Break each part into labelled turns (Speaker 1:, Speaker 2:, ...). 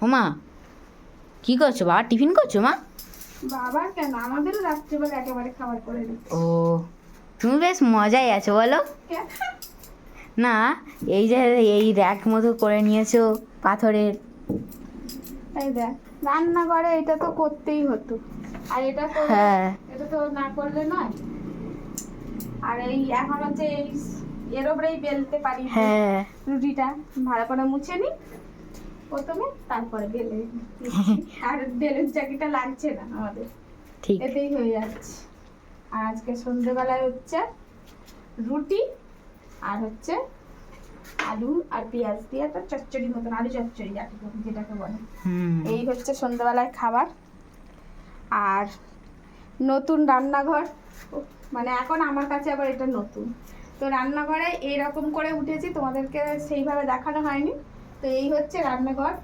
Speaker 1: ও মা, কী করছো বাবা? টিফিন করছো মা?
Speaker 2: বাবা কেন, আমাদেরও রাত্রেবেলা একেবারে খাবার করে দিচ্ছে।
Speaker 1: ও, তুমি বেশ মজাই আছো বলো। না, এই যে এই র্যাক মতো করে নিয়েছো পাথরের।
Speaker 2: এই দেখ, রান্নাঘরে এটা তো করতেই হতো, আর এটা তো
Speaker 1: হ্যাঁ
Speaker 2: এটা তো না করলে নয়। আর এই এখন হচ্ছে এই এর ওপরেই বেলতে পারি
Speaker 1: হ্যাঁ
Speaker 2: রুটিটা। ভালো করে মুছে নি প্রথমে, তারপরে বেলে দিচ্ছি। আর বেলের চাকিটা লাগছে না আমাদের,
Speaker 1: ঠিক।
Speaker 2: এতেই হয়ে যাচ্ছে। আর আজকে সন্ধ্যেবেলায় হচ্ছে রুটি আর হচ্ছে আলু আর পেঁয়াজ দিয়ে একটা চচ্চড়ি মতন, আলু চচ্চড়ি যেটাকে বলে।
Speaker 1: হুম।
Speaker 2: এই হচ্ছে সন্ধ্যাবেলায় খাবার। আর নতুন রান্নাঘর, মানে এখন আমার কাছে আবার এটা নতুন। তো রান্নাঘরে এইরকম করে উঠেছি, তোমাদেরকে সেইভাবে দেখানো হয়নি। তো এই হচ্ছে রান্নাঘর।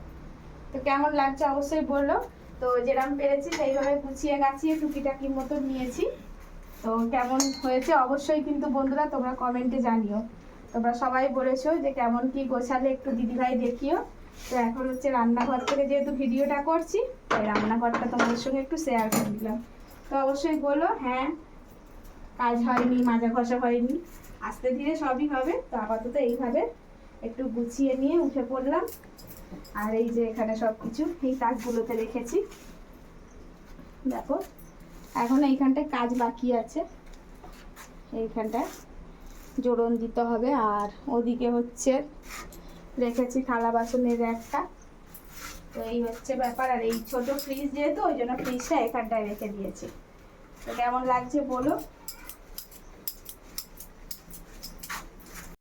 Speaker 2: তো কেমন লাগছে অবশ্যই বললো। তো যেরকম পেরেছি সেইভাবে গুছিয়ে গাছিয়ে টুকিটাকির মতো নিয়েছি। তো কেমন হয়েছে অবশ্যই কিন্তু বন্ধুরা তোমরা কমেন্টে জানিও। তোমরা সবাই বলেছো যে কেমন কি গোছালে একটু দিদিভাই দেখিও। তো এখন হচ্ছে রান্নাঘর থেকে যেহেতু ভিডিওটা করছি, তাই রান্নাঘরটা তোমাদের সঙ্গে একটু শেয়ার করে দিলাম। তো অবশ্যই বলো হ্যাঁ, কাজ হয়নি, মাজা ঘষা হয়নি, আস্তে ধীরে সবই হবে। তো আপাতত এইভাবে একটু গুছিয়ে নিয়ে উঠে পড়লাম। আর এই যে এখানে সব কিছু এই কাজগুলোতে রেখেছি দেখো। এখন এইখানটায় কাজ বাকি আছে, এইখানটায় জোড়ন দিতে হবে। আর ওদিকে হচ্ছে রেখেছি থালা বাসনের একটা। তো এই হচ্ছে ব্যাপার। আর এই ছোট ফ্রিজ যেহেতু, ওই জন্য ফ্রিজটা এখানটায় রেখে দিয়েছি। তো কেমন লাগছে বলো।